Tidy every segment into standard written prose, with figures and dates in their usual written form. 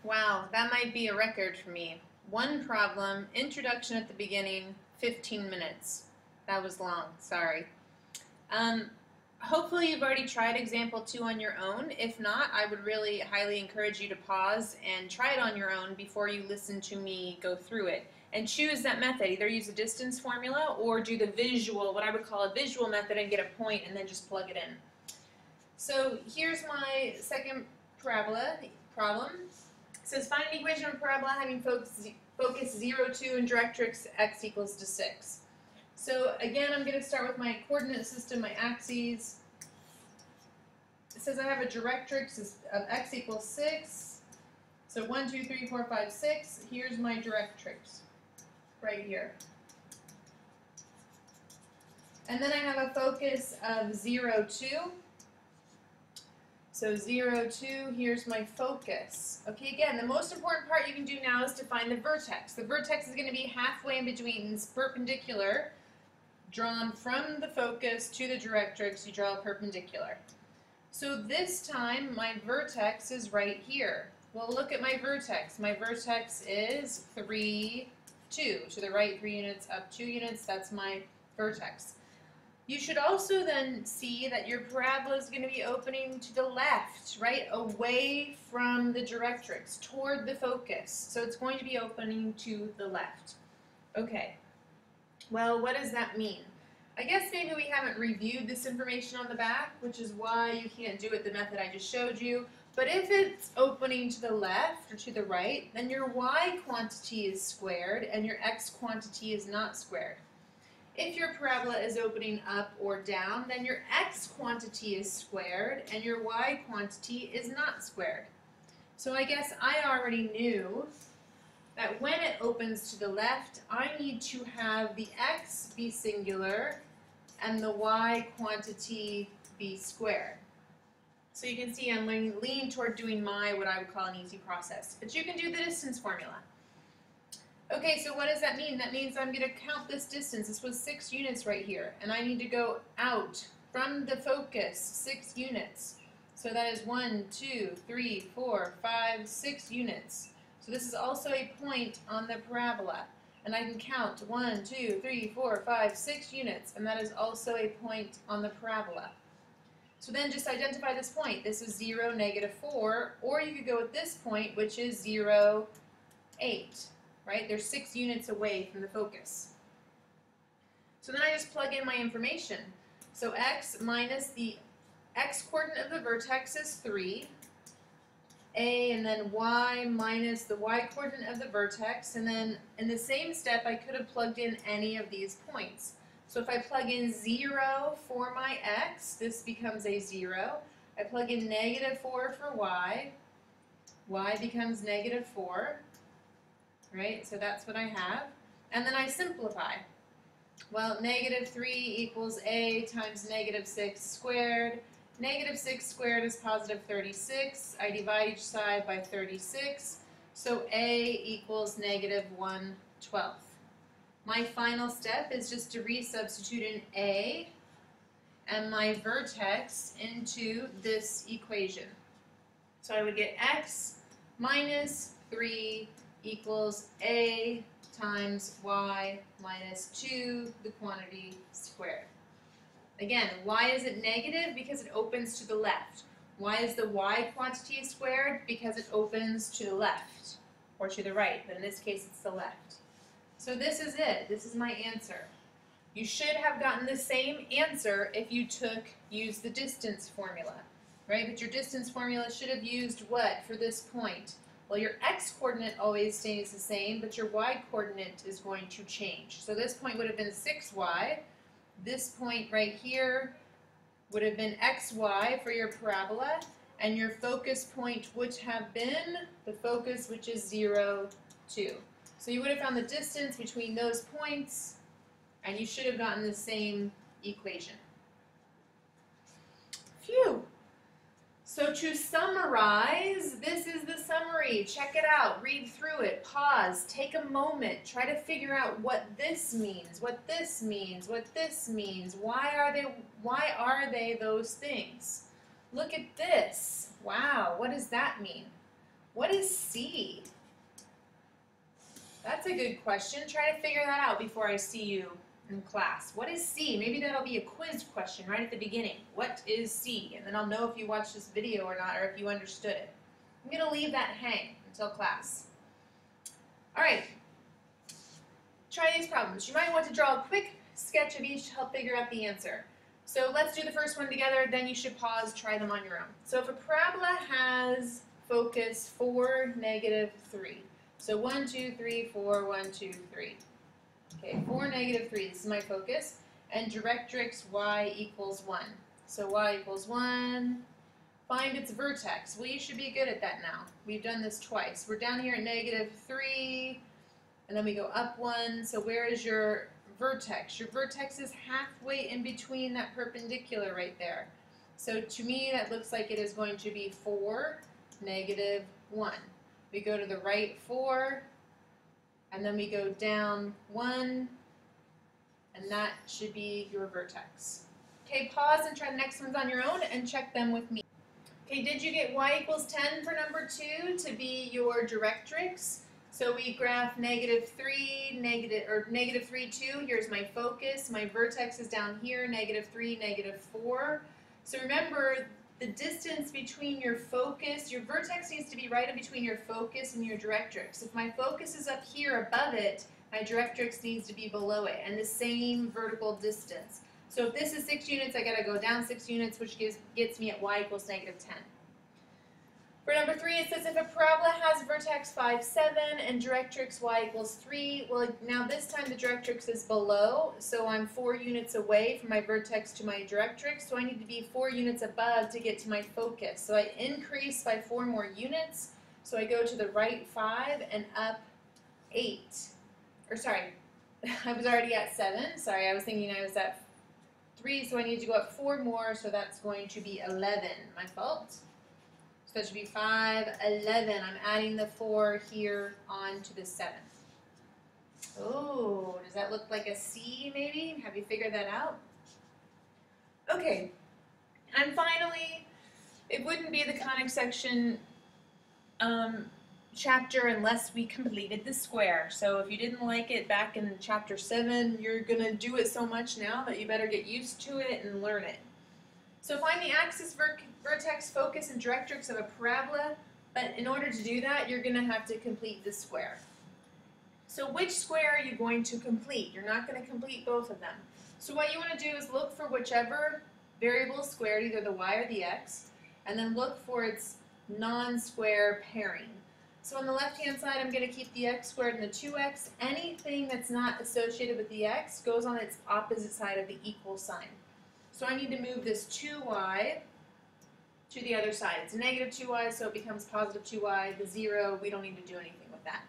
Wow, that might be a record for me. One problem, introduction at the beginning, 15 minutes. That was long, sorry. Um, Hopefully you've already tried example 2 on your own. If not, I would really highly encourage you to pause and try it on your own before you listen to me go through it. And choose that method. Either use a distance formula or do the visual, what I would call a visual method, and get a point and then just plug it in. So here's my second parabola problem. It says find an equation of a parabola having focus 0, 2 and directrix x equals to 6. So again, I'm going to start with my coordinate system, my axes. It says I have a directrix of x equals 6. So 1, 2, 3, 4, 5, 6. Here's my directrix right here. And then I have a focus of 0, 2. So 0, 2, here's my focus. Okay, again, the most important part you can do now is to find the vertex. The vertex is going to be halfway in between. It's perpendicular, drawn from the focus to the directrix. You draw a perpendicular. So this time, my vertex is right here. Well, look at my vertex. My vertex is 3, 2. To the right 3 units, up 2 units. That's my vertex. You should also then see that your parabola is going to be opening to the left, right, away from the directrix, toward the focus. So it's going to be opening to the left. Okay, well, what does that mean? I guess maybe we haven't reviewed this information on the back, which is why you can't do it the method I just showed you. But if it's opening to the left or to the right, then your y quantity is squared and your x quantity is not squared. If your parabola is opening up or down, then your x quantity is squared and your y quantity is not squared. So I guess I already knew that when it opens to the left, I need to have the x be singular and the y quantity be squared. So you can see I'm leaning toward doing what I would call an easy process. But you can do the distance formula. Okay, so what does that mean? That means I'm going to count this distance. This was 6 units right here, and I need to go out from the focus 6 units. So that is 1, 2, 3, 4, 5, 6 units. So this is also a point on the parabola, and I can count 1, 2, 3, 4, 5, 6 units, and that is also a point on the parabola. So then just identify this point. This is 0, -4, or you could go with this point, which is 0, 8. Right? They're 6 units away from the focus. So then I just plug in my information. So x minus the x coordinate of the vertex is 3. A and then y minus the y coordinate of the vertex. And then in the same step, I could have plugged in any of these points. So if I plug in 0 for my x, this becomes a 0. I plug in -4 for y becomes -4. Right, so that's what I have. And then I simplify. Well, -3 equals a times -6 squared. -6 squared is positive 36. I divide each side by 36. So a equals -1/12. My final step is just to resubstitute an a and my vertex into this equation. So I would get x minus 3 equals a times y minus 2, the quantity squared. Again, why is it negative? Because it opens to the left. Why is the y quantity squared? Because it opens to the left, or to the right, but in this case it's the left. So this is it. This is my answer. You should have gotten the same answer if you used the distance formula, right? But your distance formula should have used what for this point? Well, your x-coordinate always stays the same, but your y-coordinate is going to change. So this point would have been 6y. This point right here would have been xy for your parabola, and your focus point would have been the focus, which is 0, 2. So you would have found the distance between those points, and you should have gotten the same equation. Phew! So to summarize, this is the summary. Check it out, read through it, pause, take a moment, try to figure out what this means, what this means, what this means. Why are they those things? Look at this. Wow, what does that mean? What is C? That's a good question. Try to figure that out before I see you in class. What is C? Maybe that'll be a quiz question right at the beginning. What is C? And then I'll know if you watched this video or not, or if you understood it. I'm going to leave that hang until class. All right. Try these problems. You might want to draw a quick sketch of each to help figure out the answer. So let's do the first one together, then you should pause, try them on your own. So if a parabola has focus 4, -3. So 1, 2, 3, 4, 1, 2, 3. Okay, 4, -3, this is my focus. And directrix y equals 1. So y equals 1. Find its vertex. Well, you should be good at that now. We've done this twice. We're down here at -3, and then we go up 1. So where is your vertex? Your vertex is halfway in between that perpendicular right there. So to me, that looks like it is going to be 4, -1. We go to the right 4, and then we go down 1, and that should be your vertex. Okay, pause and try the next ones on your own and check them with me. Okay, did you get y equals 10 for number 2 to be your directrix? So we graph -3, -3, 2. Here's my focus. My vertex is down here, -3, -4. So remember, the distance between your focus, your vertex needs to be right in between your focus and your directrix. If my focus is up here above it, my directrix needs to be below it, and the same vertical distance. So if this is 6 units, I gotta go down 6 units, which gets me at y equals -10. For number 3, it says if a parabola has vertex 5, 7 and directrix y equals 3, well, now this time the directrix is below, so I'm 4 units away from my vertex to my directrix, so I need to be 4 units above to get to my focus. So I increase by 4 more units, so I go to the right 5 and up 8. Or sorry, I was already at 7. Sorry, I was thinking I was at 3, so I need to go up 4 more, so that's going to be 11. My fault. So that should be 5, 11. I'm adding the 4 here onto the 7th. Oh, does that look like a C maybe? Have you figured that out? Okay, and finally, it wouldn't be the conic section chapter unless we completed the square. So if you didn't like it back in chapter 7, you're going to do it so much now that you better get used to it and learn it. So find the axis, vertex, focus, and directrix of a parabola, but in order to do that, you're going to have to complete the square. So which square are you going to complete? You're not going to complete both of them. So what you want to do is look for whichever variable is squared, either the y or the x, and then look for its non-square pairing. So on the left-hand side, I'm going to keep the x squared and the 2x. Anything that's not associated with the x goes on its opposite side of the equal sign. So I need to move this 2y to the other side. It's -2y, so it becomes +2y. The 0, we don't need to do anything with that.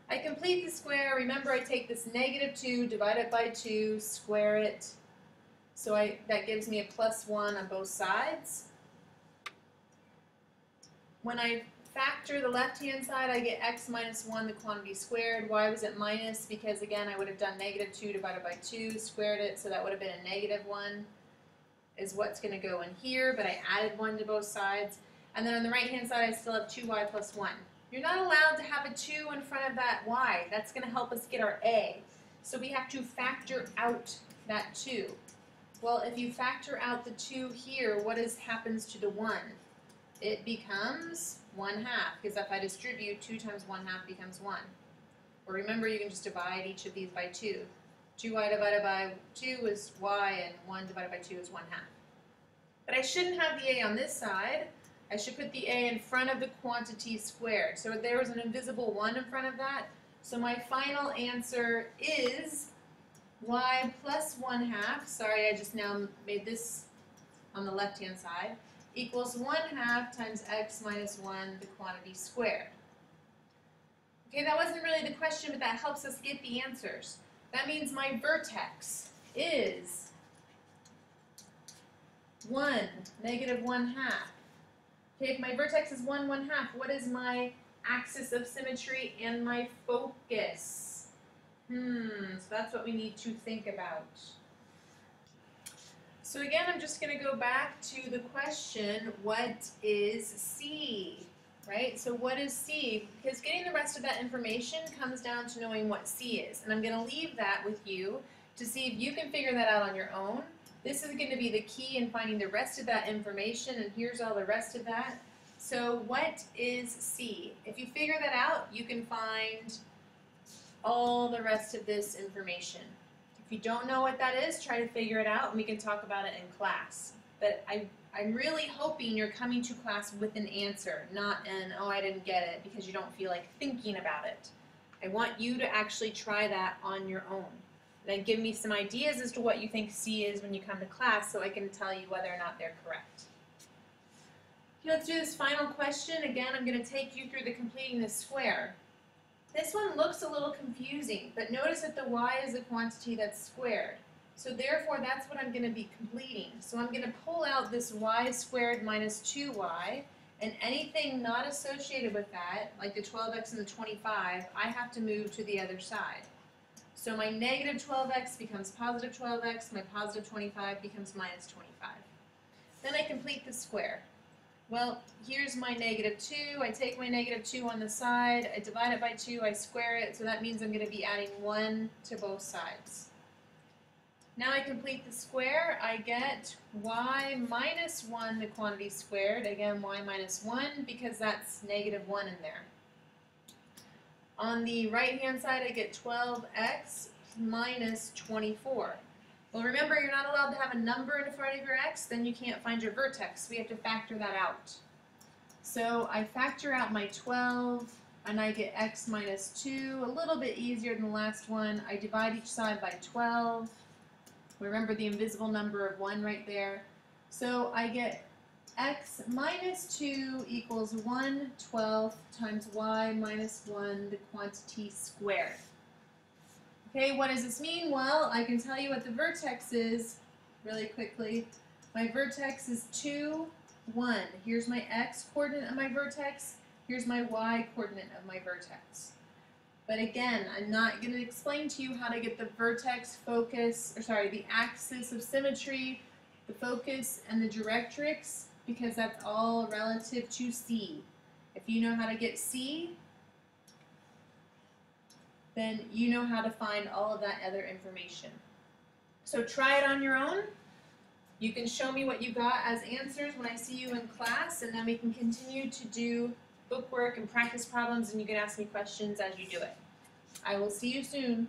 I complete the square. Remember, I take this -2, divide it by 2, square it. So that gives me a +1 on both sides. When I factor the left-hand side, I get x minus 1, the quantity squared. Why was it minus? Because, again, I would have done -2 divided by 2, squared it, so that would have been a -1. Is what's going to go in here, but I added 1 to both sides. And then on the right-hand side, I still have 2y plus 1. You're not allowed to have a 2 in front of that y. That's going to help us get our a. So we have to factor out that 2. Well, if you factor out the 2 here, what happens to the 1? It becomes 1/2, because if I distribute, 2 times 1/2 becomes 1. Or remember, you can just divide each of these by 2. 2y divided by 2 is y, and 1 divided by 2 is 1/2. But I shouldn't have the a on this side. I should put the a in front of the quantity squared. So there was an invisible 1 in front of that. So my final answer is y plus 1/2. Sorry, I just now made this on the left-hand side. Equals 1/2 times x minus 1, the quantity squared. Okay, that wasn't really the question, but that helps us get the answers. That means my vertex is 1, -1/2. Okay, if my vertex is 1, 1/2, what is my axis of symmetry and my focus? So that's what we need to think about. So again, I'm just going to go back to the question, what is C? right? So what is C? Because getting the rest of that information comes down to knowing what C is. And I'm going to leave that with you to see if you can figure that out on your own. This is going to be the key in finding the rest of that information, and here's all the rest of that. So what is C? If you figure that out, you can find all the rest of this information. If you don't know what that is, try to figure it out and we can talk about it in class. But I'm really hoping you're coming to class with an answer, not an, oh, I didn't get it, because you don't feel like thinking about it. I want you to actually try that on your own. Then give me some ideas as to what you think C is when you come to class so I can tell you whether or not they're correct. Okay, let's do this final question. Again, I'm going to take you through the completing the square. This one looks a little confusing, but notice that the y is a quantity that's squared. So therefore, that's what I'm going to be completing. So I'm going to pull out this y squared minus 2y, and anything not associated with that, like the 12x and the 25, I have to move to the other side. So my negative 12x becomes positive 12x, my positive 25 becomes minus 25. Then I complete the square. Well, here's my negative 2. I take my negative 2 on the side, I divide it by 2, I square it, so that means I'm going to be adding 1 to both sides. Now I complete the square, I get y minus 1, the quantity squared. Again, y minus 1, because that's negative 1 in there. On the right-hand side, I get 12x minus 24. Well, remember, you're not allowed to have a number in front of your x, then you can't find your vertex. We have to factor that out. So I factor out my 12, and I get x minus 2, a little bit easier than the last one. I divide each side by 12. Remember the invisible number of 1 right there. So I get x minus 2 equals 1/12 times y minus 1, the quantity squared. Okay, what does this mean? Well, I can tell you what the vertex is really quickly. My vertex is 2, 1. Here's my x coordinate of my vertex. Here's my y coordinate of my vertex. But again, I'm not going to explain to you how to get the vertex, focus, or sorry, the axis of symmetry, the focus, and the directrix, because that's all relative to C. If you know how to get C, then you know how to find all of that other information. So try it on your own. You can show me what you got as answers when I see you in class, and then we can continue to do bookwork and practice problems, and you can ask me questions as you do it. I will see you soon.